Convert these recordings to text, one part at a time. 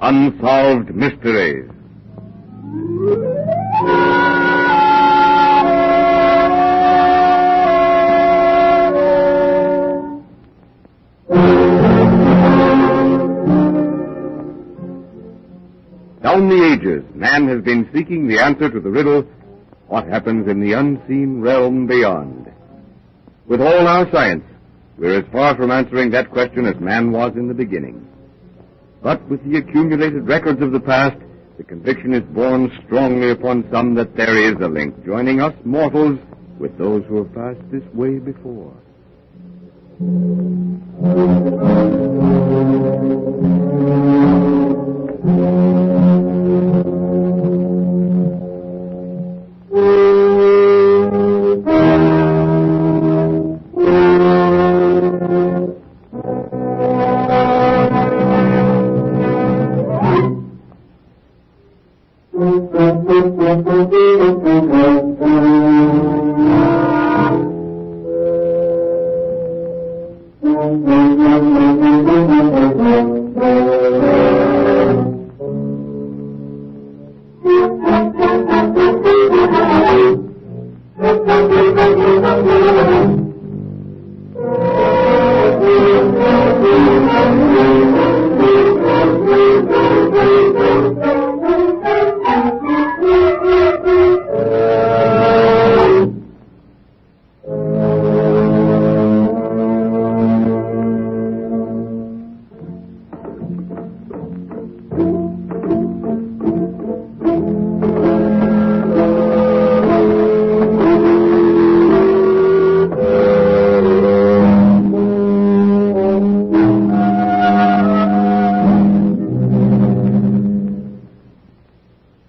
Unsolved Mysteries. Down the ages, man has been seeking the answer to the riddle, what happens in the unseen realm beyond? With all our science, we're as far from answering that question as man was in the beginning. But with the accumulated records of the past, the conviction is borne strongly upon some that there is a link joining us mortals with those who have passed this way before.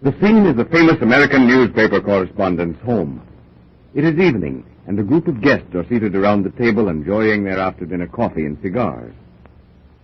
The scene is a famous American newspaper correspondent's home. It is evening, and a group of guests are seated around the table enjoying their after-dinner coffee and cigars.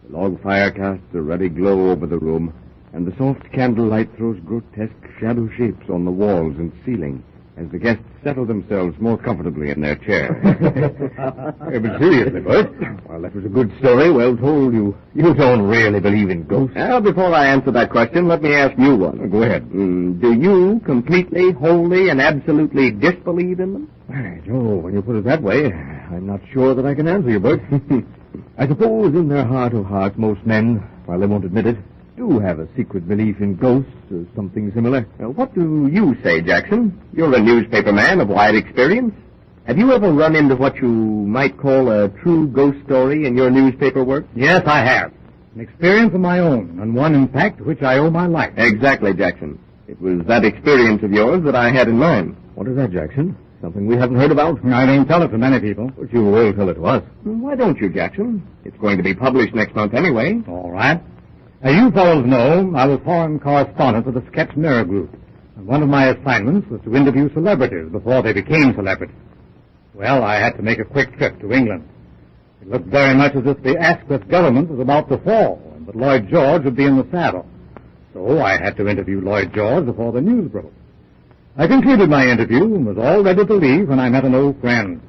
The log fire casts a ruddy glow over the room, and the soft candlelight throws grotesque shadow shapes on the walls and ceiling as the guests settle themselves more comfortably in their chairs. But seriously, Bert, well, that was a good story, well told. You don't really believe in ghosts? Well, before I answer that question, let me ask you one. Go ahead. Do you completely, wholly, and absolutely disbelieve in them? Joe, when you put it that way, I'm not sure that I can answer you, Bert. I suppose in their heart of hearts, most men, while they won't admit it, do have a secret belief in ghosts or something similar. What do you say, Jackson? You're a newspaper man of wide experience. Have you ever run into what you might call a true ghost story in your newspaper work? Yes, I have. An experience of my own, and one, in fact, to which I owe my life. Exactly, Jackson. It was that experience of yours that I had in mind. What is that, Jackson? Something we haven't heard about? I don't tell it to many people. But you will tell it to us. Why don't you, Jackson? It's going to be published next month anyway. All right. As you fellows know, I was foreign correspondent for the Sketch Mirror Group, and one of my assignments was to interview celebrities before they became celebrities. Well, I had to make a quick trip to England. It looked very much as if the Asquith government was about to fall, and that Lloyd George would be in the saddle. So I had to interview Lloyd George before the news broke. I concluded my interview and was all ready to leave when I met an old friend.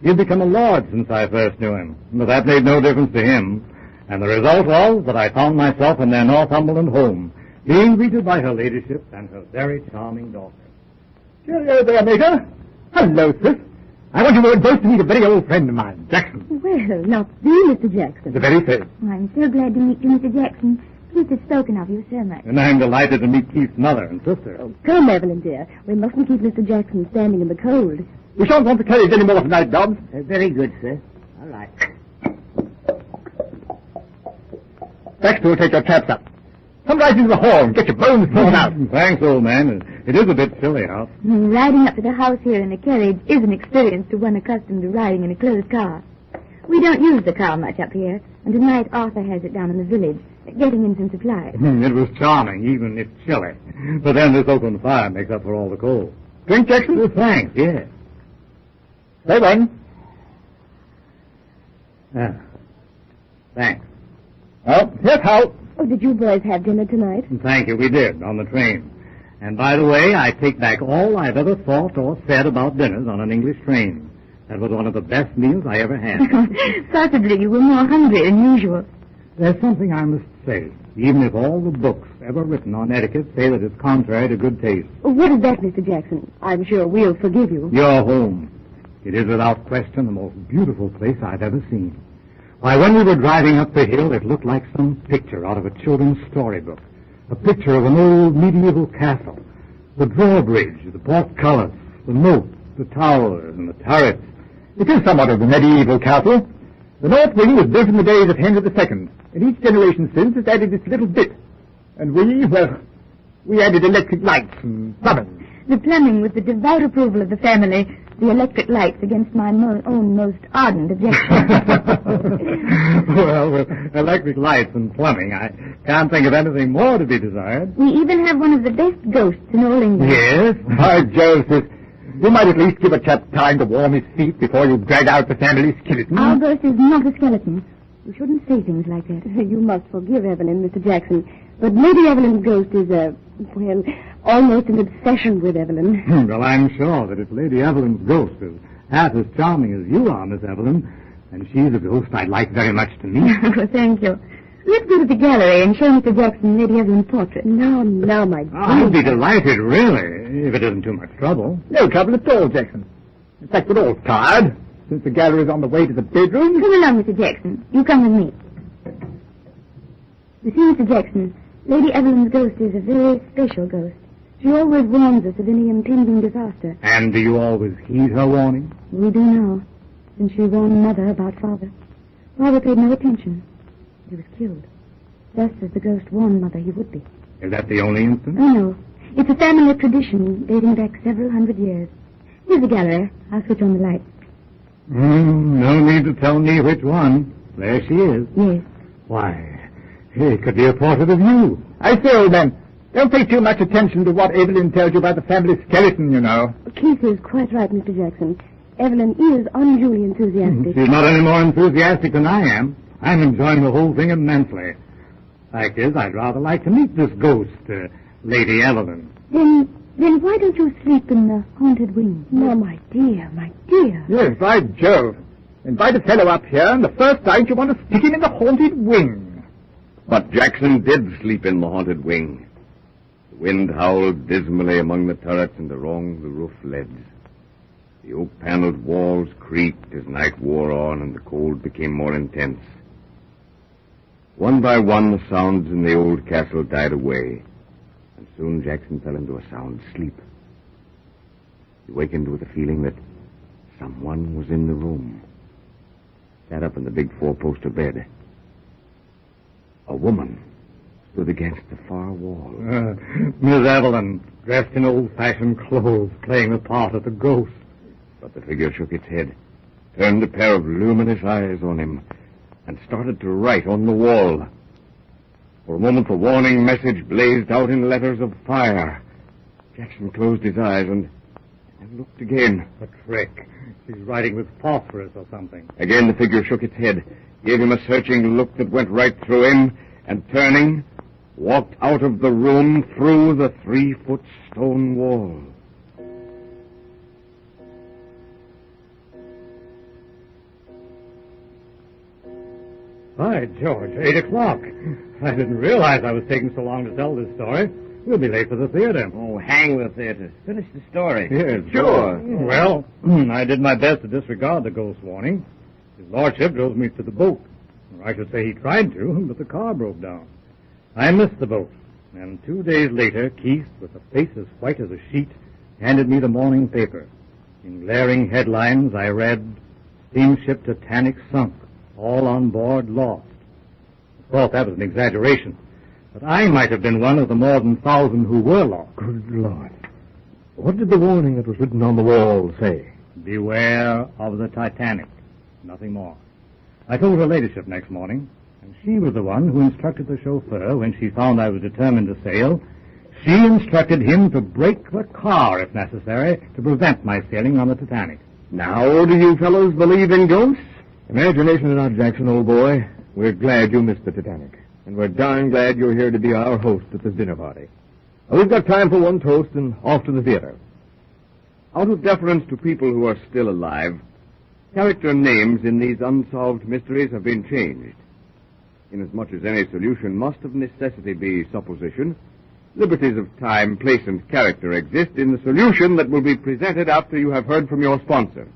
He had become a lord since I first knew him, but that made no difference to him. And the result was that I found myself in their Northumberland home, being greeted by her ladyship and her very charming daughter. Cheerio there, Major. Hello, sis. I want you both to meet a very old friend of mine, Jackson. Well, not you, Mr. Jackson. The very same. I'm so glad to meet you, Mr. Jackson. Keith has spoken of you so much. And I'm delighted to meet Keith's mother and sister. Oh, come, Evelyn, dear. We mustn't keep Mr. Jackson standing in the cold. We shan't want the carriage any more tonight, Dobbs. Very good, sir. All right. Baxter will take your traps up. Come right into the hall and get your bones torn out. Thanks, old man. It is a bit chilly out. Riding up to the house here in a carriage is an experience to one accustomed to riding in a closed car. We don't use the car much up here, and tonight Arthur has it down in the village, getting in some supplies. It was charming, even if chilly. But then this open fire makes up for all the cold. Drink, Jackson? Oh, thanks, yes. Say when. Thanks. Oh, here's how. Oh, did you boys have dinner tonight? Thank you, we did, on the train. And by the way, I take back all I've ever thought or said about dinners on an English train. That was one of the best meals I ever had. Possibly you were more hungry than usual. There's something I must say, even if all the books ever written on etiquette say that it's contrary to good taste. What is that, Mr. Jackson? I'm sure we'll forgive you. Your home. It is without question the most beautiful place I've ever seen. Why, when we were driving up the hill, it looked like some picture out of a children's storybook. A picture of an old medieval castle. The drawbridge, the portcullis, the moat, the towers, and the turrets. It is somewhat of a medieval castle. The north wing was built in the days of Henry II, and each generation since has added its little bit. And we added electric lights and plumbing. The plumbing with the devout approval of the family, the electric lights against my own most ardent objection. Well, with electric lights and plumbing, I can't think of anything more to be desired. We even have one of the best ghosts in all England. Yes? By Jove, sis, you might at least give a chap time to warm his feet before you drag out the family skeleton. Our ghost is not a skeleton. You shouldn't say things like that. You must forgive Evelyn, Mr. Jackson. But Lady Evelyn's ghost is almost an obsession with Evelyn. Well, I'm sure that if Lady Evelyn's ghost is half as charming as you are, Miss Evelyn, and she's a ghost I'd like very much to meet. Oh, thank you. Let's go to the gallery and show Mr. Jackson Lady Evelyn's portrait. No, my dear. I'd be delighted, really, if it isn't too much trouble. No trouble at all, Jackson. In fact, we're all tired, since the gallery's on the way to the bedroom. Come along, Mr. Jackson. You come with me. You see, Mr. Jackson, Lady Evelyn's ghost is a very special ghost. She always warns us of any impending disaster. And do you always heed her warning? We do now, since she warned Mother about Father. Father paid no attention. He was killed, just as the ghost warned Mother he would be. Is that the only instance? Oh, no. It's a family tradition dating back several hundred years. Here's the gallery. I'll switch on the lights. No need to tell me which one. There she is. Yes. Why, it could be a portrait of you. I say, old man, don't pay too much attention to what Evelyn tells you about the family skeleton, you know. Keith is quite right, Mr. Jackson. Evelyn is unduly enthusiastic. She's not any more enthusiastic than I am. I'm enjoying the whole thing immensely. Fact is, I'd rather like to meet this ghost, Lady Evelyn. Then why don't you sleep in the haunted wing? No, my dear, my dear. Yes, by Jove. Invite a fellow up here, and the first night you want to stick him in the haunted wing. But Jackson did sleep in the haunted wing. The wind howled dismally among the turrets and along the roof leads. The oak-paneled walls creaked as night wore on and the cold became more intense. One by one, the sounds in the old castle died away, and soon Jackson fell into a sound sleep. He wakened with a feeling that someone was in the room. Sat up in the big four-poster bed. A woman stood against the far wall. Miss Evelyn, dressed in old-fashioned clothes, playing the part of the ghost. But the figure shook its head, turned a pair of luminous eyes on him, and started to write on the wall. For a moment, the warning message blazed out in letters of fire. Jackson closed his eyes and looked again. A trick. She's writing with phosphorus or something. Again, the figure shook its head, gave him a searching look that went right through him, and turning, walked out of the room through the 3-foot stone wall. By George, 8 o'clock. I didn't realize I was taking so long to tell this story. We'll be late for the theater. Oh, hang the theater. Finish the story. Yes, Sure. Well, I did my best to disregard the ghost warning. His lordship drove me to the boat. Or I should say he tried to, but the car broke down. I missed the boat, and 2 days later, Keith, with a face as white as a sheet, handed me the morning paper. In glaring headlines, I read, "Steamship Titanic sunk. All on board lost." Of course, that was an exaggeration, but I might have been one of the more than 1,000 who were lost. Good Lord. What did the warning that was written on the wall say? Beware of the Titanic. Nothing more. I told her ladyship next morning, and she was the one who instructed the chauffeur when she found I was determined to sail. She instructed him to break the car, if necessary, to prevent my sailing on the Titanic. Now, do you fellows believe in ghosts? Imagination enough, Jackson, old boy. We're glad you missed the Titanic. And we're darn glad you're here to be our host at this dinner party. Now, we've got time for one toast and off to the theater. Out of deference to people who are still alive, Character names in these unsolved mysteries have been changed. Inasmuch as any solution must of necessity be supposition, liberties of time, place, and character exist in the solution that will be presented after you have heard from your sponsor.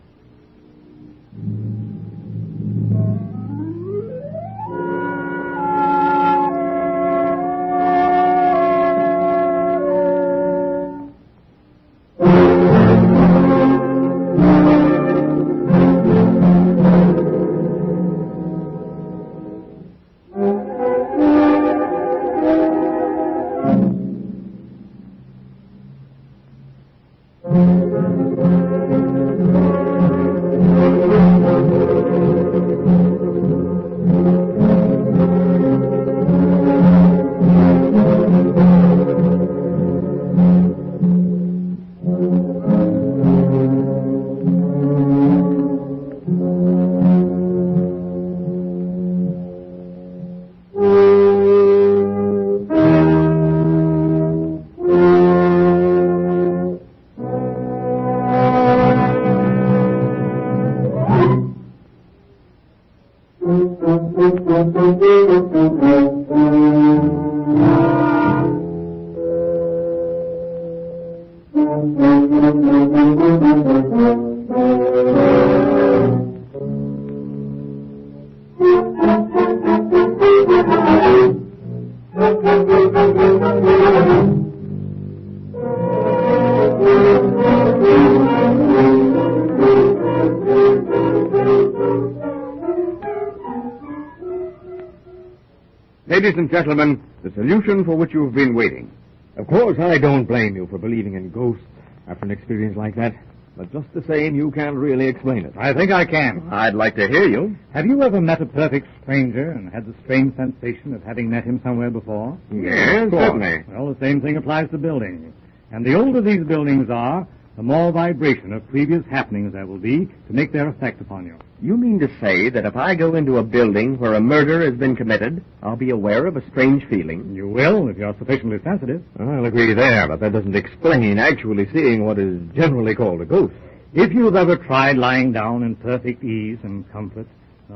Ladies and gentlemen, the solution for which you've been waiting. Of course, I don't blame you for believing in ghosts after an experience like that. But just the same, you can't really explain it. I think I can. I'd like to hear you. Have you ever met a perfect stranger and had the strange sensation of having met him somewhere before? Yes, certainly. Well, the same thing applies to buildings. And the older these buildings are, the more vibration of previous happenings there will be to make their effect upon you. You mean to say that if I go into a building where a murder has been committed, I'll be aware of a strange feeling? You will, if you're sufficiently sensitive. I'll agree there, but that doesn't explain actually seeing what is generally called a ghost. If you've ever tried lying down in perfect ease and comfort,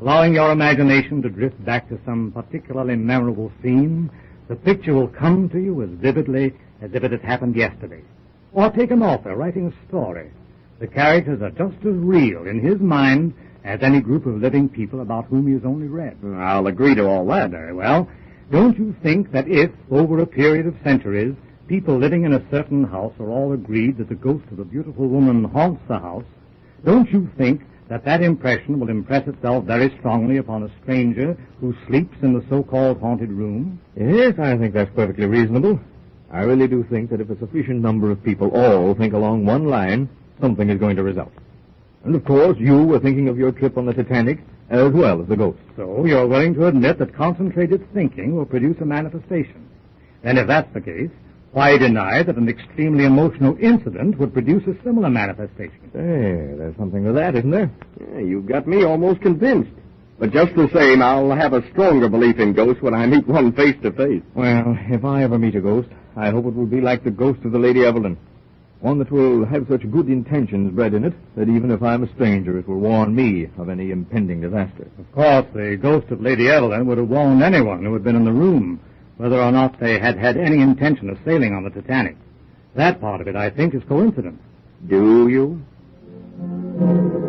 allowing your imagination to drift back to some particularly memorable scene, the picture will come to you as vividly as if it had happened yesterday. Or take an author writing a story. The characters are just as real in his mind as any group of living people about whom he has only read. I'll agree to all that. Very well. Don't you think that if, over a period of centuries, people living in a certain house are all agreed that the ghost of a beautiful woman haunts the house, don't you think that that impression will impress itself very strongly upon a stranger who sleeps in the so-called haunted room? Yes, I think that's perfectly reasonable. I really do think that if a sufficient number of people all think along one line, something is going to result. And, of course, you were thinking of your trip on the Titanic as well as the ghost. So you're willing to admit that concentrated thinking will produce a manifestation. Then if that's the case, why deny that an extremely emotional incident would produce a similar manifestation? Hey, there's something to that, isn't there? Yeah, you've got me almost convinced. But just the same, I'll have a stronger belief in ghosts when I meet one face to face. Well, if I ever meet a ghost, I hope it will be like the ghost of the Lady Evelyn. One that will have such good intentions bred in it that even if I'm a stranger, it will warn me of any impending disaster. Of course, the ghost of Lady Evelyn would have warned anyone who had been in the room, whether or not they had had any intention of sailing on the Titanic. That part of it, I think, is coincidence. Do you?